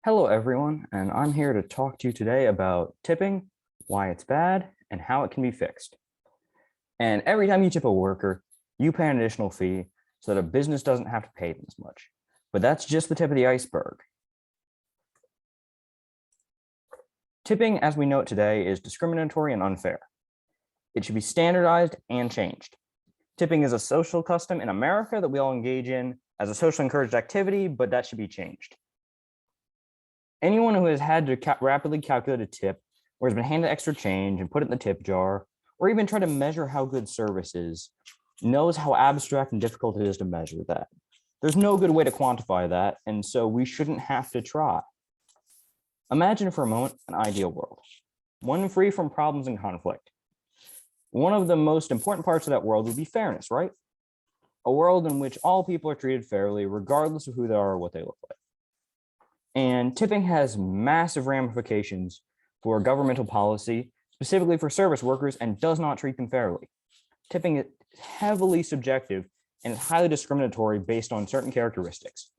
Hello, everyone, and I'm here to talk to you today about tipping, why it's bad, and how it can be fixed. And every time you tip a worker, you pay an additional fee so that a business doesn't have to pay them as much. But that's just the tip of the iceberg. Tipping, as we know it today, is discriminatory and unfair. It should be standardized and changed. Tipping is a social custom in America that we all engage in as a socially encouraged activity, but that should be changed. Anyone who has had to rapidly calculate a tip or has been handed extra change and put it in the tip jar, or even try to measure how good service is, knows how abstract and difficult it is to measure that. There's no good way to quantify that, and so we shouldn't have to try. Imagine for a moment an ideal world, one free from problems and conflict. One of the most important parts of that world would be fairness, right? A world in which all people are treated fairly, regardless of who they are or what they look like. And tipping has massive ramifications for governmental policy, specifically for service workers, and does not treat them fairly. Tipping is heavily subjective and is highly discriminatory based on certain characteristics.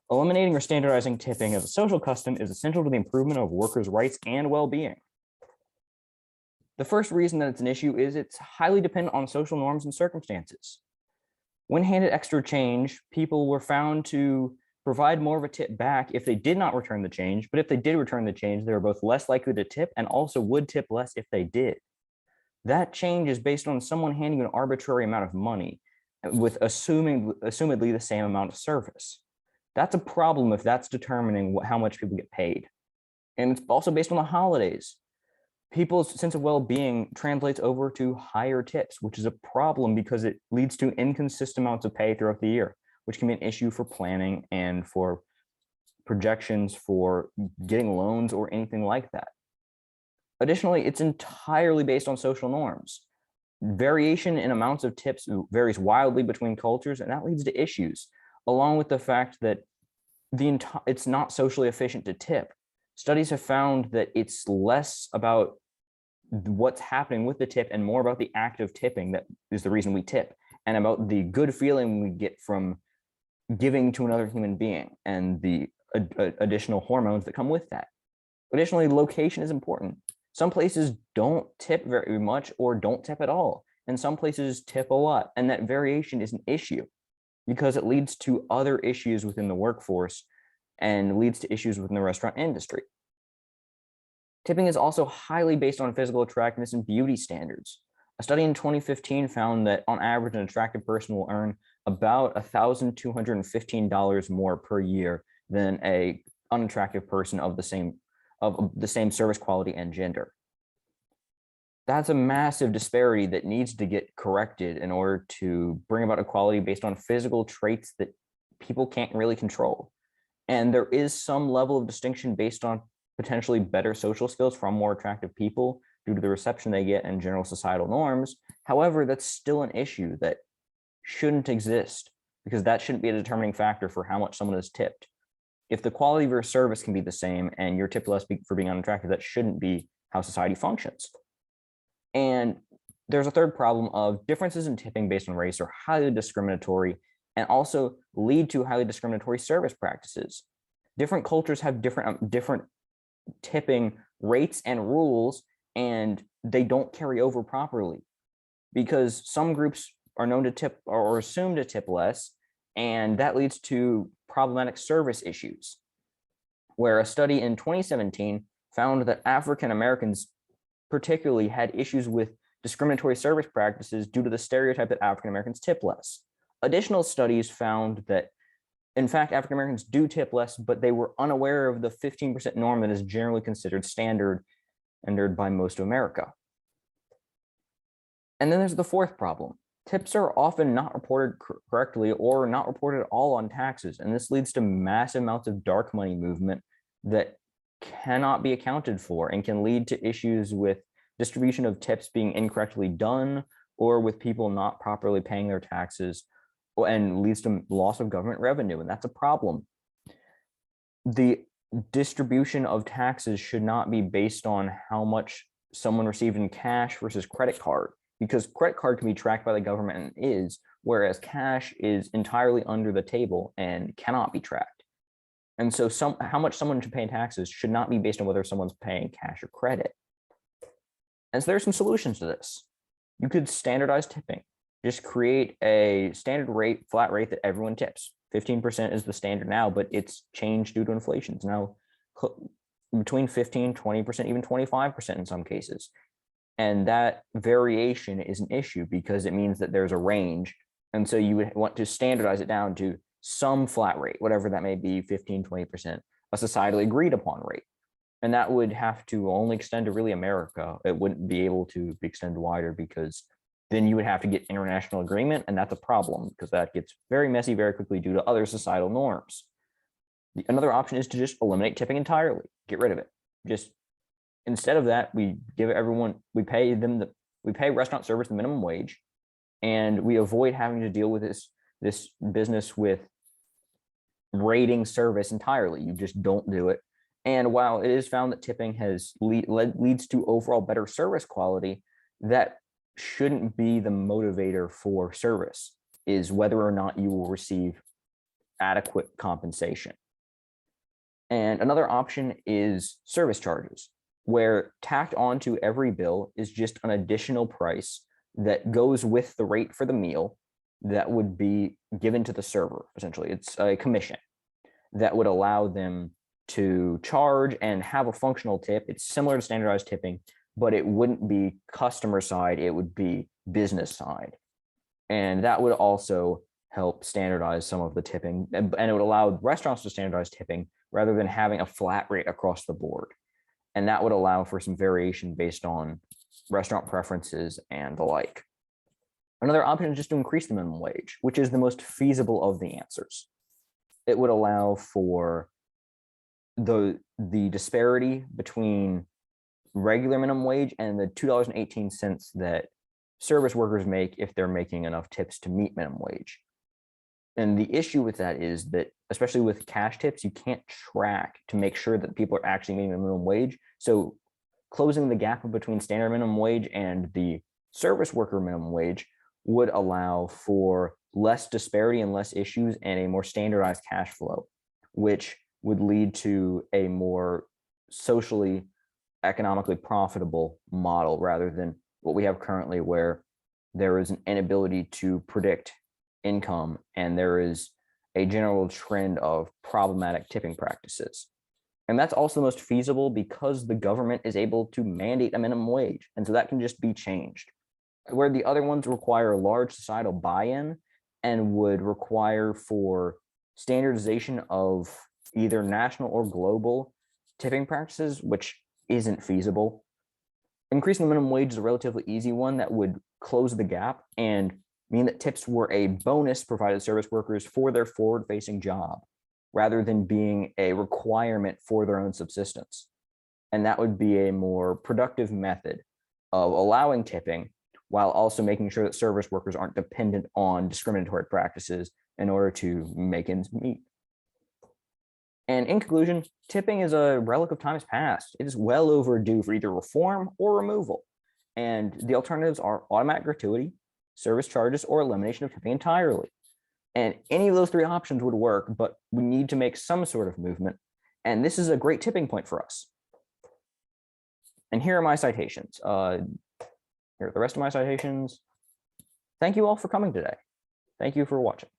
Eliminating or standardizing tipping as a social custom is essential to the improvement of workers' rights and well-being. The first reason that it's an issue is it's highly dependent on social norms and circumstances. When handed extra change, people were found to provide more of a tip back if they did not return the change, but if they did return the change, they were both less likely to tip and also would tip less if they did. That change is based on someone handing you an arbitrary amount of money with assumedly the same amount of service. That's a problem if that's determining how much people get paid. And it's also based on the holidays. People's sense of well-being translates over to higher tips, which is a problem because it leads to inconsistent amounts of pay throughout the year, which can be an issue for planning and for projections for getting loans or anything like that. Additionally, it's entirely based on social norms. Variation in amounts of tips varies wildly between cultures, and that leads to issues, along with the fact that it's not socially efficient to tip. Studies have found that it's less about what's happening with the tip and more about the act of tipping that is the reason we tip, and about the good feeling we get from giving to another human being and the additional hormones that come with that. Additionally, location is important. Some places don't tip very much or don't tip at all, and some places tip a lot, and that variation is an issue because it leads to other issues within the workforce and leads to issues within the restaurant industry. Tipping is also highly based on physical attractiveness and beauty standards. A study in 2015 found that on average, an attractive person will earn about $1,215 more per year than an unattractive person of the same service quality and gender. That's a massive disparity that needs to get corrected in order to bring about equality based on physical traits that people can't really control. And there is some level of distinction based on potentially better social skills from more attractive people due to the reception they get and general societal norms. However, that's still an issue that shouldn't exist because that shouldn't be a determining factor for how much someone is tipped. If the quality of your service can be the same and you're tipped less for being unattractive, that shouldn't be how society functions. And there's a third problem of differences in tipping based on race are highly discriminatory and also lead to highly discriminatory service practices. Different cultures have different tipping rates and rules, and they don't carry over properly because some groups are known to tip or assumed to tip less, and that leads to problematic service issues, where a study in 2017 found that African Americans particularly had issues with discriminatory service practices due to the stereotype that African Americans tip less. Additional studies found that in fact, African Americans do tip less, but they were unaware of the 15% norm that is generally considered standard by most of America. And then there's the fourth problem. Tips are often not reported correctly or not reported at all on taxes, and this leads to massive amounts of dark money movement that cannot be accounted for and can lead to issues with distribution of tips being incorrectly done or with people not properly paying their taxes, and leads to loss of government revenue, and that's a problem. The distribution of taxes should not be based on how much someone received in cash versus credit card, because credit card can be tracked by the government and is, whereas cash is entirely under the table and cannot be tracked. And so how much someone should pay in taxes should not be based on whether someone's paying cash or credit. And so there are some solutions to this. You could standardize tipping. Just create a standard rate, flat rate that everyone tips. 15% is the standard now, but it's changed due to inflation. It's now between 15, 20%, even 25% in some cases. And that variation is an issue because it means that there's a range. And so you would want to standardize it down to some flat rate, whatever that may be, 15, 20%, a societally agreed upon rate. And that would have to only extend to really America. It wouldn't be able to extend wider because then you would have to get international agreement. And that's a problem because that gets very messy very quickly due to other societal norms. Another option is to just eliminate tipping entirely, get rid of it. Just instead of that, we give everyone, we pay restaurant servers the minimum wage, and we avoid having to deal with this business with rating service entirely. You just don't do it. And while it is found that tipping leads to overall better service quality, that shouldn't be the motivator for service, is whether or not you will receive adequate compensation. And another option is service charges, where tacked onto every bill is just an additional price that goes with the rate for the meal that would be given to the server. Essentially, it's a commission that would allow them to charge and have a functional tip. It's similar to standardized tipping, but it wouldn't be customer side, it would be business side. And that would also help standardize some of the tipping, and it would allow restaurants to standardize tipping rather than having a flat rate across the board. And that would allow for some variation based on restaurant preferences and the like. Another option is just to increase the minimum wage, which is the most feasible of the answers. It would allow for the disparity between regular minimum wage and the $2.18 that service workers make if they're making enough tips to meet minimum wage. And the issue with that is that, especially with cash tips, you can't track to make sure that people are actually meeting the minimum wage. So closing the gap between standard minimum wage and the service worker minimum wage would allow for less disparity and less issues and a more standardized cash flow, which would lead to a more socially, economically profitable model rather than what we have currently, where there is an inability to predict income and there is a general trend of problematic tipping practices. And that's also the most feasible because the government is able to mandate a minimum wage. And so that can just be changed. Where the other ones require large societal buy-in and would require for standardization of either national or global tipping practices, which isn't feasible. Increasing the minimum wage is a relatively easy one that would close the gap and mean that tips were a bonus provided to service workers for their forward-facing job, rather than being a requirement for their own subsistence. And that would be a more productive method of allowing tipping while also making sure that service workers aren't dependent on discriminatory practices in order to make ends meet. And in conclusion, tipping is a relic of times past. It is well overdue for either reform or removal. And the alternatives are automatic gratuity, service charges, or elimination of tipping entirely. And any of those three options would work, but we need to make some sort of movement. And this is a great tipping point for us. And here are my citations. Here are the rest of my citations. Thank you all for coming today. Thank you for watching.